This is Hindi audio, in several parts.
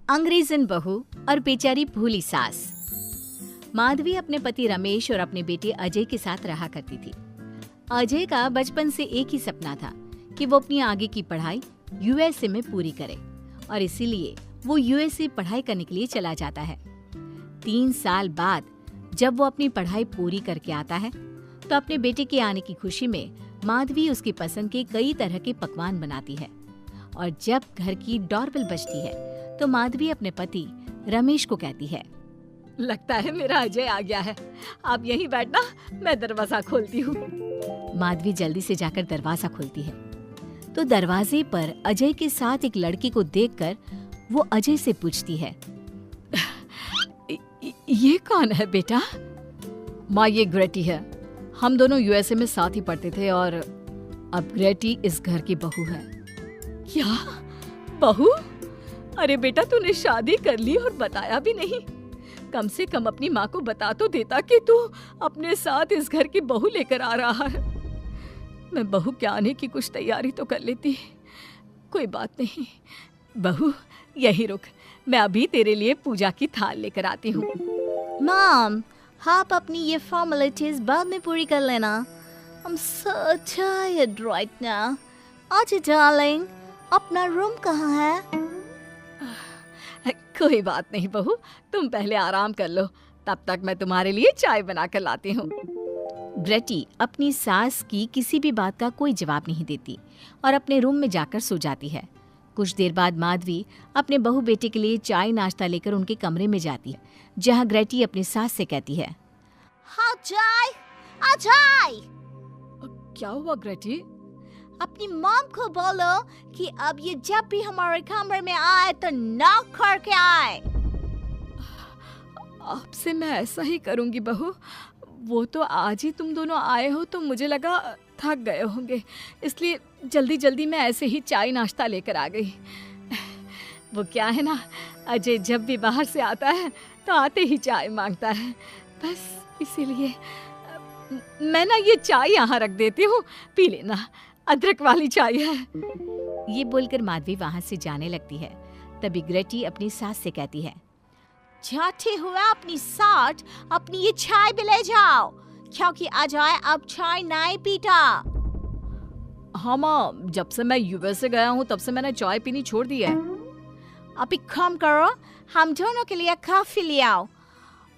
अंग्रेजन बहू और बेचारी भोली सास। माधवी अपने पति रमेश और अपने बेटे अजय के साथ रहा करती थी। अजय का बचपन से एक ही सपना था कि वो अपनी आगे की पढ़ाई यूएसए में पूरी करे और इसीलिए वो यूएसए पढ़ाई करने के लिए चला जाता है। 3 साल बाद जब वो अपनी पढ़ाई पूरी करके आता है तो अपने बेटे के आने की खुशी में माधवी उसकी पसंद के कई तरह के पकवान बनाती है और जब घर की डोरबेल बजती है तो माधवी अपने पति रमेश को कहती है, लगता है मेरा अजय आ गया है, आप यहीं बैठना, मैं दरवाजा खोलती हूँ। माधवी जल्दी से जाकर दरवाजा खोलती है तो दरवाजे पर अजय के साथ एक लड़की को देखकर वो अजय से पूछती है, ये कौन है बेटा? माँ, ये ग्रेटी है। हम दोनों यूएसए में साथ ही पढ़ते थे और अब ग्रेटी इस घर की बहू है। क्या बहू? अरे बेटा, तूने शादी कर ली और बताया भी नहीं। कम से कम अपनी माँ को बता तो देता कि तू अपने साथ इस घर की बहू लेकर आ रहा है। मैं बहू के आने की कुछ तैयारी तो कर लेती। कोई बात नहीं बहू, यही रुक, मैं अभी तेरे लिए पूजा की थाल लेकर आती हूँ। मॉम, आप अपनी ये फॉर्मेलिटीज बाद में पूरी कर लेना। I'm so tired right now. अच्छा डार्लिंग, अपना रूम कहाँ है? कोई बात नहीं बहू, तुम पहले आराम कर लो, तब तक मैं तुम्हारे लिए चाय बना कर लाती हूँ। ग्रेटी अपनी सास की किसी भी बात का कोई जवाब नहीं देती और अपने रूम में जाकर सो जाती है। कुछ देर बाद माधवी अपने बहू बेटे के लिए चाय नाश्ता लेकर उनके कमरे में जाती है, जहाँ ग्रेटी अपनी सास से कहती है, हाँ चाय, आ चाय। क्या हुआ ग्रेटी? अपनी मॉम को बोलो कि अब ये जब भी हमारे कमरे में आए तो नॉक करके आए। आपसे मैं ऐसा ही करूंगी बहू। वो तो आज ही तुम दोनों आए हो तो मुझे लगा थक गए होंगे, इसलिए जल्दी जल्दी मैं ऐसे ही चाय नाश्ता लेकर आ गई। वो क्या है ना, अजय जब भी बाहर से आता है तो आते ही चाय मांगता है, बस इसीलिए मैं ना ये चाय यहाँ रख देती हूँ, पी लेना, अदरक वाली चाय है। ये बोलकर माधवी वहाँ से जाने लगती है। तभी ग्रेटी अपनी सास से कहती है, जाते हुए अपनी साथ अपनी ये चाय भी ले जाओ, क्योंकि अजय अब चाय नहीं पीता। हाँ माँ, जब से मैं यूएसए गया हूँ तब से मैंने चाय पीनी छोड़ दी है। अब एक काम करो, हम दोनों के लिए कॉफी ले आओ,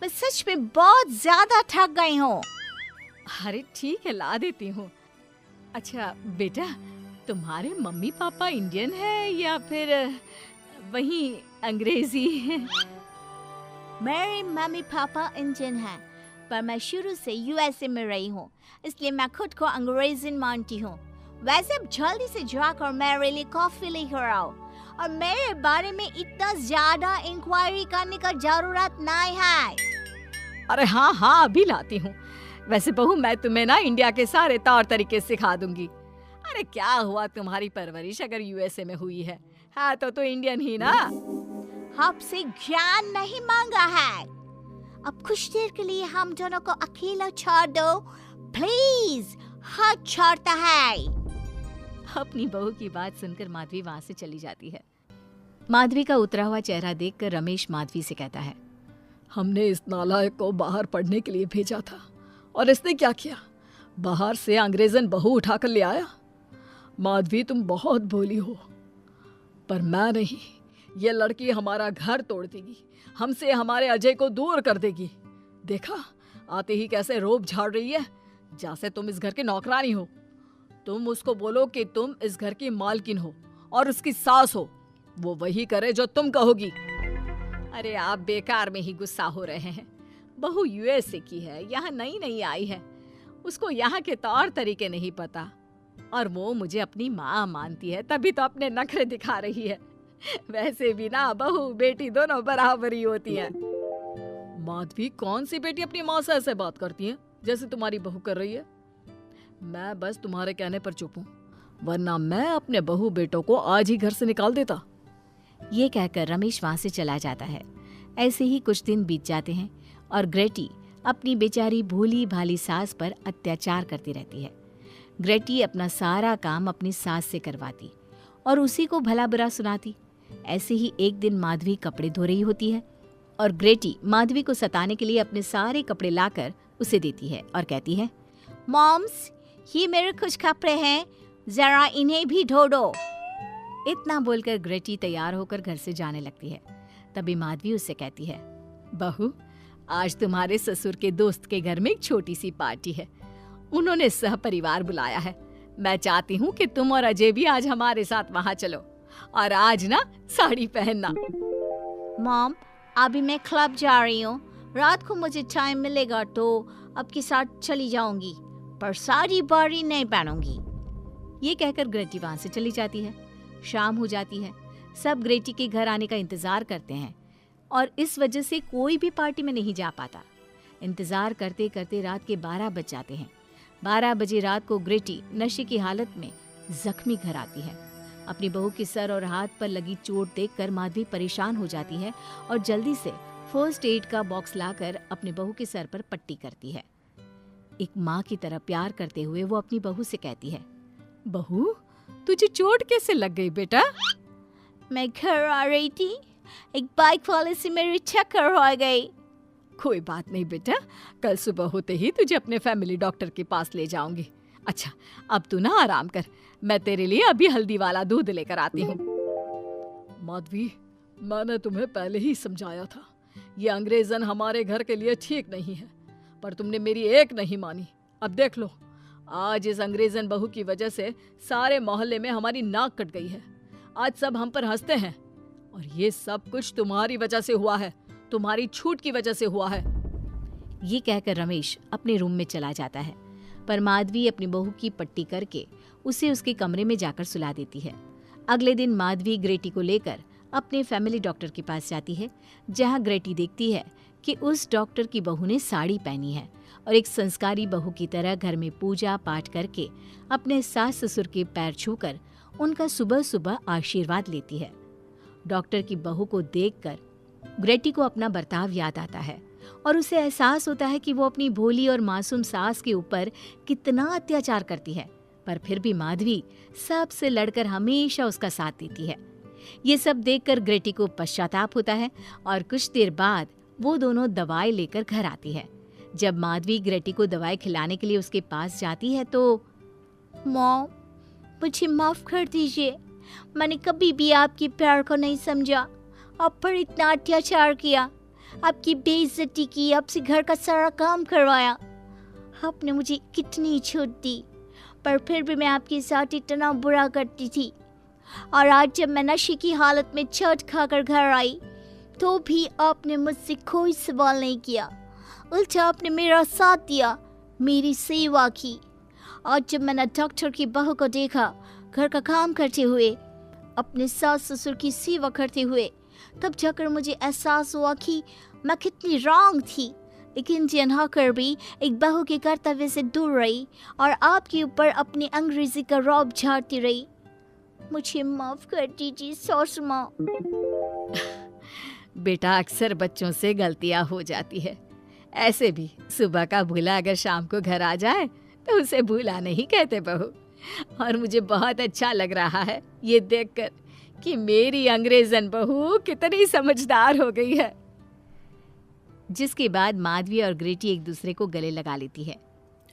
मैं सच में बहुत ज्यादा थक गई हूँ। अरे ठीक है, ला देती हूँ। अच्छा बेटा, तुम्हारे मम्मी पापा इंडियन है या फिर वही अंग्रेजी है? मेरे मम्मी पापा इंडियन हैं, पर मैं शुरू से यूएसए में रही हूँ, इसलिए मैं खुद को अंग्रेजन मानती हूँ। वैसे अब जल्दी से जाकर मेरे लिए कॉफी लेकर आओ और मेरे बारे में इतना ज्यादा इंक्वायरी करने का जरूरत नहीं है। अरे हाँ हाँ, अभी लाती हूँ। वैसे बहू, मैं तुम्हें ना इंडिया के सारे तौर तरीके सिखा दूंगी। अरे क्या हुआ, तुम्हारी परवरिश अगर यूएसए में हुई है, हाँ तो इंडियन ही ना। आपसे ज्ञान नहीं मांगा है, अब कुछ देर के लिए हम दोनों को अकेला छोड़ दो प्लीज, हाथ छोड़ता है। अपनी बहू की बात सुनकर माधवी वहाँ से चली जाती है। माधवी का उतरा हुआ चेहरा देखकर रमेश माधवी से कहता है, हमने इस नालायक को बाहर पढ़ने के लिए भेजा था और इसने क्या किया, बाहर से अंग्रेजन बहू उठाकर ले आया। माधवी, तुम बहुत भोली हो, पर मैं नहीं। ये लड़की हमारा घर तोड़ देगी, हमसे हमारे अजय को दूर कर देगी। देखा, आते ही कैसे रोब झाड़ रही है, जैसे तुम इस घर की नौकरानी हो। तुम उसको बोलो कि तुम इस घर की मालकिन हो और उसकी सास हो, वो वही करे जो तुम कहोगी। अरे आप बेकार में ही गुस्सा हो रहे हैं। बहू यूएसए की है, यहाँ नई नई आई है, उसको यहाँ के तौर तरीके नहीं पता और वो मुझे अपनी माँ मानती है, तभी तो अपने नखरे दिखा रही है। वैसे भी ना बहू बेटी दोनों बराबरी होती है। माधवी, कौन सी बेटी अपनी माँ से ऐसे बात करती है जैसे तुम्हारी बहू कर रही है? मैं बस तुम्हारे कहने पर चुप हूँ, वरना मैं अपने बहू बेटों को आज ही घर से निकाल देता। ये कहकर रमेश वहाँ से चला जाता है। ऐसे ही कुछ दिन बीत जाते हैं और ग्रेटी अपनी बेचारी भोली भाली सास पर अत्याचार करती रहती है। ग्रेटी अपना सारा काम अपनी सास से करवाती और उसी को भला बुरा सुनाती। ऐसे ही एक दिन माधवी कपड़े धो रही होती है और ग्रेटी माधवी को सताने के लिए अपने सारे कपड़े लाकर उसे देती है और कहती है, मॉम्स, ये मेरे कुछ कपड़े हैं, जरा इन्हें भी धो दो। इतना बोलकर ग्रेटी तैयार होकर घर से जाने लगती है। तभी माधवी उससे कहती है, बहू, आज तुम्हारे ससुर के दोस्त के घर में एक छोटी सी पार्टी है। उन्होंने सहपरिवार बुलाया है। मैं चाहती हूँ कि तुम और अजय भी आज हमारे साथ वहाँ चलो और आज ना साड़ी पहनना। मॉम, अभी मैं क्लब जा रही हूँ। रात को मुझे टाइम मिलेगा तो आपके साथ चली जाऊंगी, पर साड़ी बारी नहीं पहनूंगी। ये कहकर ग्रेटी वहां से चली जाती है। शाम हो जाती है। सब ग्रेटी के घर आने का इंतजार करते हैं और इस वजह से कोई भी पार्टी में नहीं जा पाता। इंतजार करते करते रात के 12 बज जाते हैं। 12 बजे रात को ग्रेटी नशे की हालत में जख्मी घर आती है। अपनी बहू के सर और हाथ पर लगी चोट देखकर माधवी परेशान हो जाती है और जल्दी से फर्स्ट एड का बॉक्स लाकर अपनी बहू के सर पर पट्टी करती है। एक माँ की तरह प्यार करते हुए वो अपनी बहू से कहती है, बहू, तुझे चोट कैसे लग गई बेटा? मैं घर आ रही थी, एक बाइक वाले से मेरी टक्कर हो गई। कोई बात नहीं बेटा, कल सुबह होते ही तुझे अपने फैमिली डॉक्टर के पास ले जाऊंगी। अच्छा, अब तू ना आराम कर, मैं तेरे लिए अभी हल्दी वाला दूध लेकर आती हूँ। माधवी, मैंने तुम्हें पहले ही समझाया था, ये अंग्रेजन हमारे घर के लिए ठीक नहीं है, पर तुमने मेरी एक नहीं मानी। अब देख लो, आज इस अंग्रेजन बहू की वजह से सारे मोहल्ले में हमारी नाक कट गई है। आज सब हम पर हंसते हैं और ये सब कुछ तुम्हारी वजह से हुआ है, तुम्हारी छूट की वजह से हुआ है। ये कहकर रमेश अपने रूम में चला जाता है, पर माधवी अपनी बहू की पट्टी करके उसे उसके कमरे में जाकर सुला देती है। अगले दिन माधवी ग्रेटी को लेकर अपने फैमिली डॉक्टर के पास जाती है, जहां ग्रेटी देखती है कि उस डॉक्टर की बहू ने साड़ी पहनी है और एक संस्कारी बहू की तरह घर में पूजा पाठ करके अपने सास ससुर के पैर छूकर उनका सुबह सुबह आशीर्वाद लेती है। डॉक्टर की बहू को देखकर ग्रेटी को अपना बर्ताव याद आता है और उसे एहसास होता है कि वो अपनी भोली और मासूम सास के ऊपर कितना अत्याचार करती है, पर फिर भी माधवी सबसे लड़कर हमेशा उसका साथ देती है। ये सब देखकर ग्रेटी को पश्चाताप होता है और कुछ देर बाद वो दोनों दवाई लेकर घर आती है। जब माधवी ग्रेटी को दवाई खिलाने के लिए उसके पास जाती है तो, मॉम, मुझे माफ कर दीजिए, मैंने कभी भी आपके प्यार को नहीं समझा। आप पर इतना अत्याचार किया, आपकी बेइज्जती की, आपसे घर का सारा काम करवाया। आपने मुझे कितनी छूट दी, पर फिर भी मैं आपके साथ इतना बुरा करती थी। और आज जब मैं नशे की हालत में चोट खाकर घर आई तो भी आपने मुझसे कोई सवाल नहीं किया, उल्टा आपने मेरा साथ दिया, मेरी सेवा की। और जब मैंने डॉक्टर की बहू को देखा घर का काम करते हुए, अपने सास ससुर की सेवा करते हुए, तब जाकर मुझे एहसास हुआ कि मैं कितनी रॉन्ग थी। एक इंडियन होकर भी एक बहू के कर्तव्य से दूर रही और आपके ऊपर अपनी अंग्रेजी का रौब झाड़ती रही। मुझे माफ कर दीजिए सासू माँ। बेटा, अक्सर बच्चों से गलतियां हो जाती है। ऐसे भी सुबह का भूला अगर शाम को घर आ जाए तो उसे भूला नहीं कहते बहू। और मुझे बहुत अच्छा लग रहा है ये देखकर कि मेरी अंग्रेजन बहू कितनी समझदार हो गई है। जिसके बाद माधवी और ग्रेटी एक दूसरे को गले लगा लेती है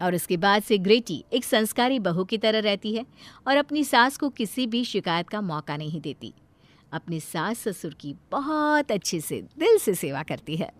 और उसके बाद से ग्रेटी एक संस्कारी बहू की तरह रहती है और अपनी सास को किसी भी शिकायत का मौका नहीं देती। अपनी सास ससुर की बहुत अच्छे से दिल से सेवा करती है।